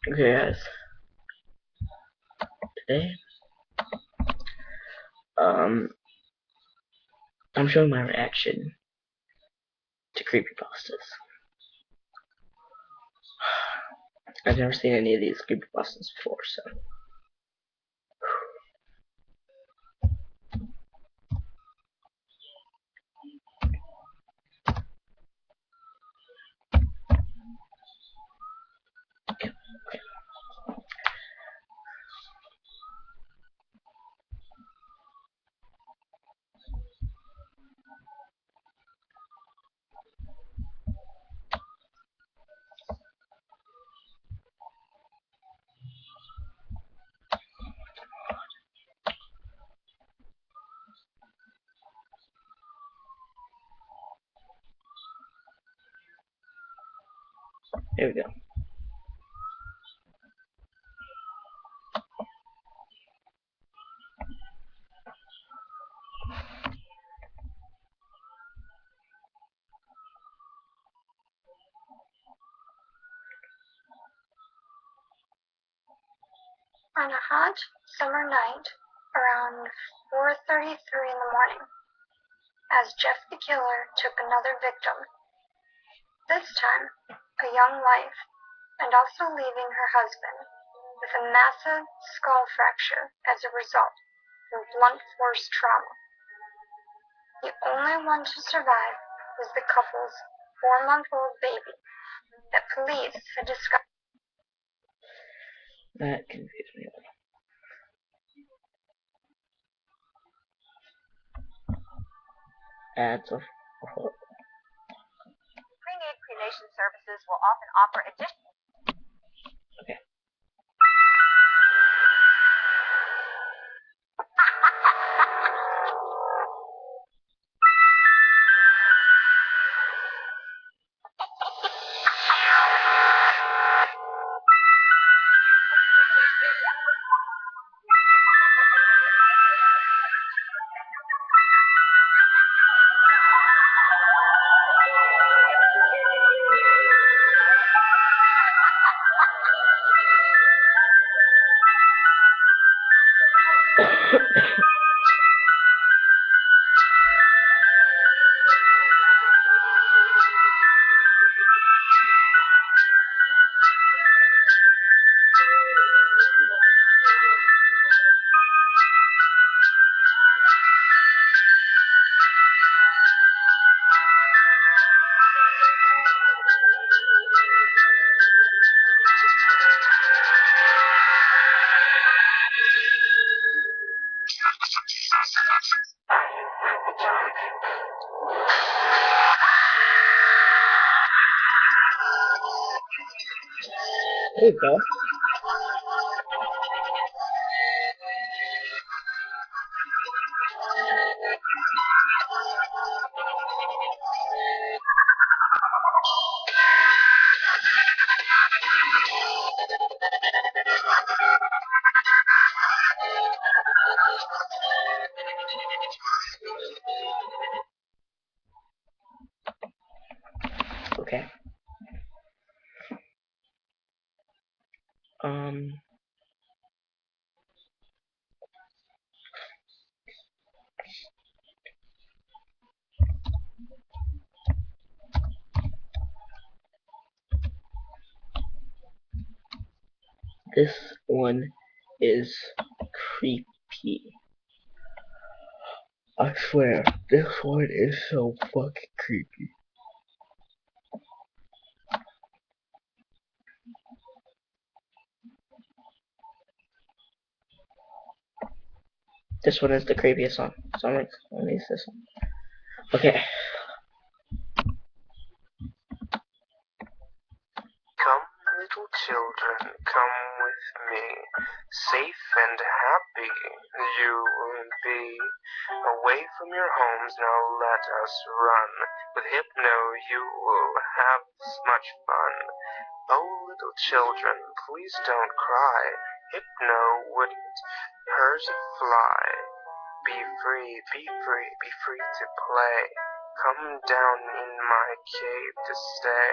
Okay, guys. Today, I'm showing my reaction to creepypastas. I've never seen any of these creepypastas before, so. Here we go. On a hot summer night, around 4:33 in the morning, as Jeff the killer took another victim, this time a young wife, and also leaving her husband with a massive skull fracture as a result of blunt force trauma. The only one to survive was the couple's 4-month-old baby that police had discovered. That confused me a little. Ads of horror. Pre-need cremation services will often offer additional. Okay. There you go. Okay. This one is creepy. I swear, this one is so fucking creepy. This one is the creepiest one. So I'm gonna use this one. Okay. Come, little children, come with me. Safe and happy you will be. Away from your homes, now let us run. With Hypno you will have much fun. Oh, little children, please don't cry. Hypno wouldn't hurt a fly. Be free, be free, be free to play. Come down in my cave to stay.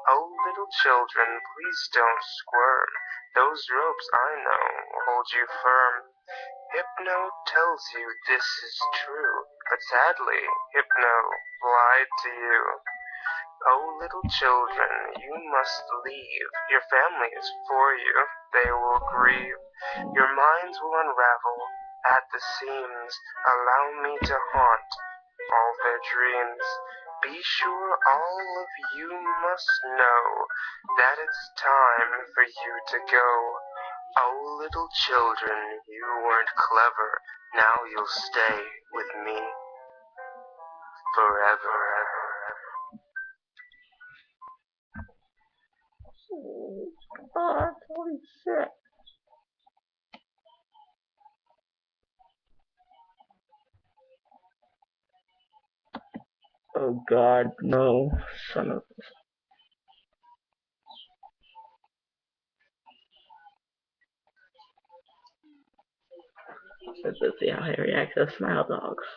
Oh, little children, please don't squirm. Those ropes, I know, hold you firm. Hypno tells you this is true, but sadly, Hypno lied to you. Oh, little children, you must leave. Your family is for you. They will grieve. Your minds will unravel at the seams. Allow me to haunt all their dreams. Be sure all of you must know that it's time for you to go. Oh, little children, you weren't clever. Now you'll stay with me forever. Oh, God, holy shit. Oh God, no, son of. Let's see how he reacts to Smile Dogs.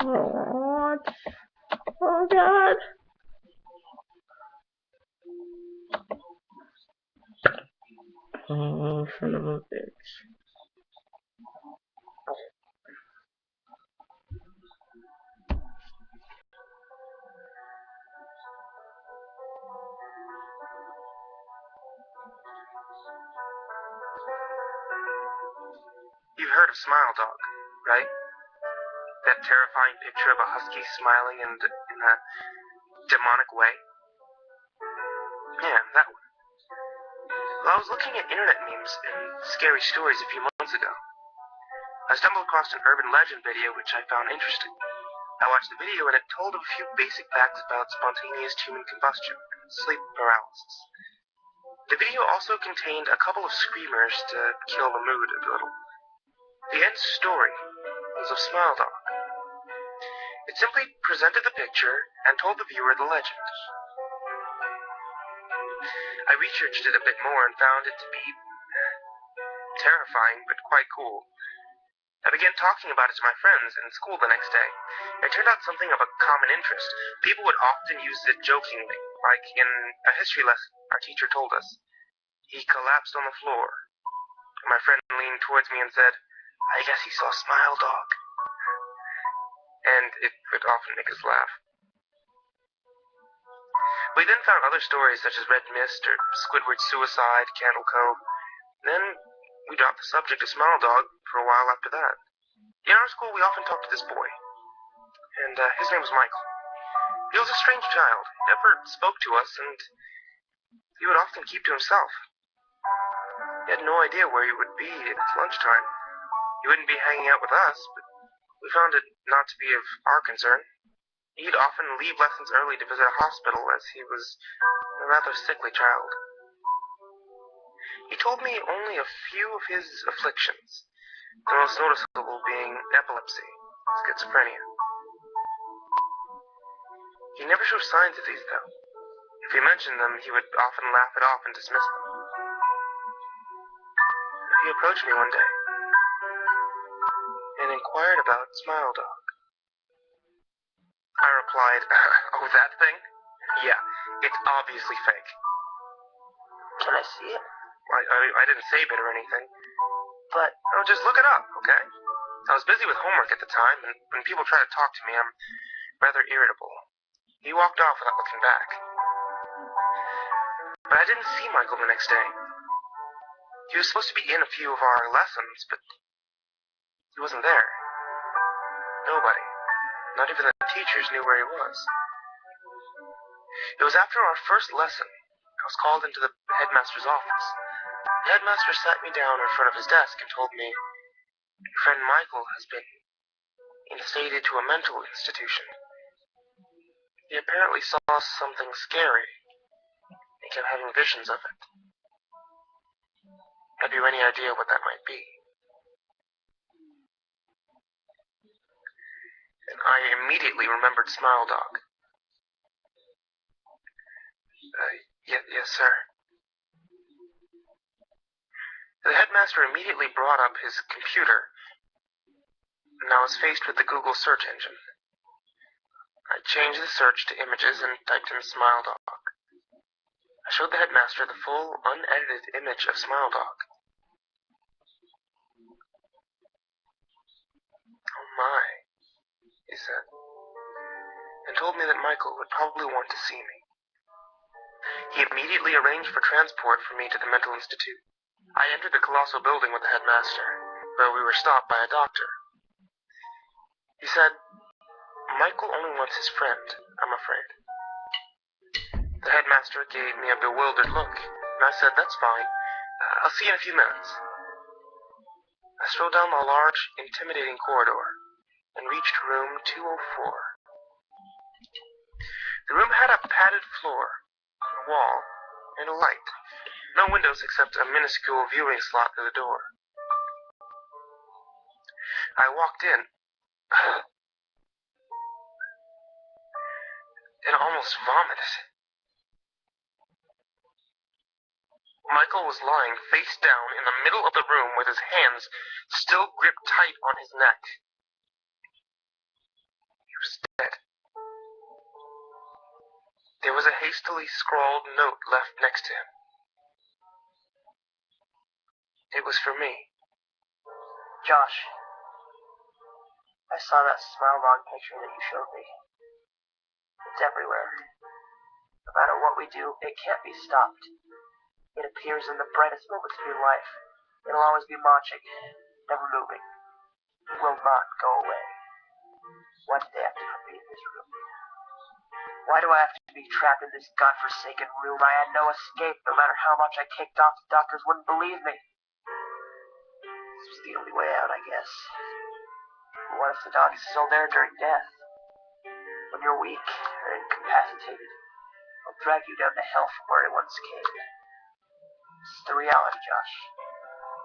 Oh, what? Oh God. Oh, son of a bitch. You've heard of Smile Dog, right? That terrifying picture of a husky smiling in a demonic way? Yeah, that one. Well, I was looking at internet memes and scary stories a few months ago. I stumbled across an urban legend video which I found interesting. I watched the video and it told of a few basic facts about spontaneous human combustion and sleep paralysis. The video also contained a couple of screamers to kill the mood a little. The end story was of Smile Dog. It simply presented the picture and told the viewer the legend. I researched it a bit more and found it to be terrifying but quite cool. I began talking about it to my friends in school the next day. It turned out something of a common interest. People would often use it jokingly, like in a history lesson our teacher told us. He collapsed on the floor. And my friend leaned towards me and said, I guess he saw Smile Dog. And it would often make us laugh. We then found other stories such as Red Mist or Squidward's suicide, Candle Cove. Then we dropped the subject of Smile Dog for a while after that. In our school, we often talked to this boy, and his name was Michael. He was a strange child, never spoke to us, and he would often keep to himself. He had no idea where he would be at lunchtime. He wouldn't be hanging out with us, but we found it not to be of our concern. He'd often leave lessons early to visit a hospital, as he was a rather sickly child. He told me only a few of his afflictions, the most noticeable being epilepsy, schizophrenia. He never showed signs of these, though. If he mentioned them, he would often laugh it off and dismiss them. He approached me one day and inquired about Smile Dog. I replied, oh, that thing? Yeah, it's obviously fake. Can I see it? I didn't save it or anything. But, just look it up, okay? I was busy with homework at the time, and when people try to talk to me, I'm rather irritable. He walked off without looking back. But I didn't see Michael the next day. He was supposed to be in a few of our lessons, but he wasn't there. Nobody, not even the teachers, knew where he was. It was after our first lesson, I was called into the headmaster's office. The headmaster sat me down in front of his desk and told me, your friend Michael has been instated to a mental institution. He apparently saw something scary and kept having visions of it. Have you any idea what that might be? And I immediately remembered Smile Dog. Yes, sir. The headmaster immediately brought up his computer, and I was faced with the Google search engine. I changed the search to images and typed in Smile Dog. I showed the headmaster the full, unedited image of Smile Dog. Oh my, he said, and told me that Michael would probably want to see me. He immediately arranged for transport for me to the mental institute. I entered the colossal building with the headmaster, where we were stopped by a doctor. He said, "Michael only wants his friend, I'm afraid." The headmaster gave me a bewildered look, and I said, "That's fine. I'll see you in a few minutes." I strolled down the large, intimidating corridor and reached room 204. The room had a padded floor, a wall, and a light. No windows except a minuscule viewing slot through the door. I walked in and almost vomited. Michael was lying face down in the middle of the room with his hands still gripped tight on his neck. He was dead. There was a hastily scrawled note left next to him. It was for me. Josh, I saw that Smile Dog picture that you showed me. It's everywhere. No matter what we do, it can't be stopped. It appears in the brightest moments of your life. It'll always be marching, never moving. It will not go away. Why did they have to put me in this room? Why do I have to be trapped in this godforsaken room? I had no escape. No matter how much I kicked off, the doctors wouldn't believe me. This was the only way out, I guess. But what if the dog is still there during death? When you're weak or incapacitated, I'll drag you down to hell from where it once came. This is the reality, Josh.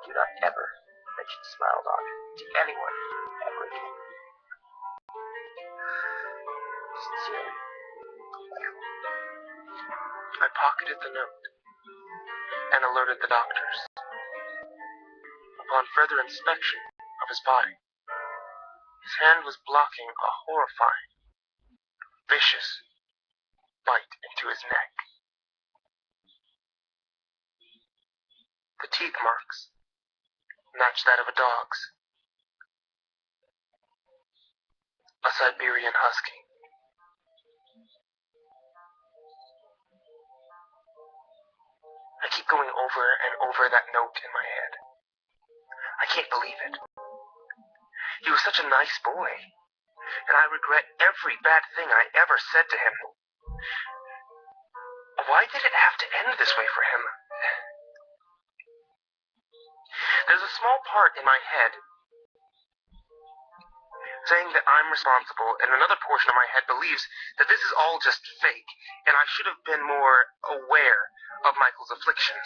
Do not ever mention Smile Dog to anyone ever again. Sincerely, Michael. I pocketed the note and alerted the doctors. Upon further inspection of his body, his hand was blocking a horrifying, vicious bite into his neck. The teeth marks matched that of a dog's. A Siberian husky. I keep going over and over that note in my head. I can't believe it. He was such a nice boy, and I regret every bad thing I ever said to him. Why did it have to end this way for him? There's a small part in my head saying that I'm responsible, and another portion of my head believes that this is all just fake, and I should have been more aware of Michael's afflictions.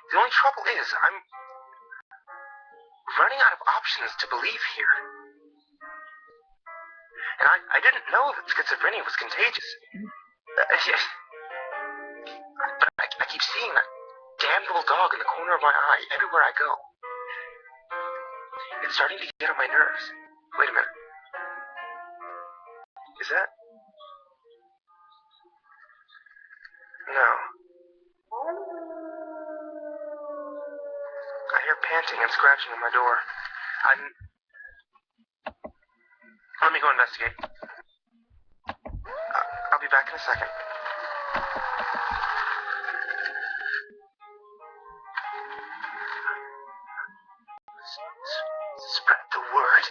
The only trouble is, I'm running out of options to believe here. And I didn't know that schizophrenia was contagious. But I keep seeing that damn little dog in the corner of my eye everywhere I go. It's starting to get on my nerves. Wait a minute. Is that? No. I hear panting and scratching on my door. Let me go investigate. I'll be back in a second. Spread the word.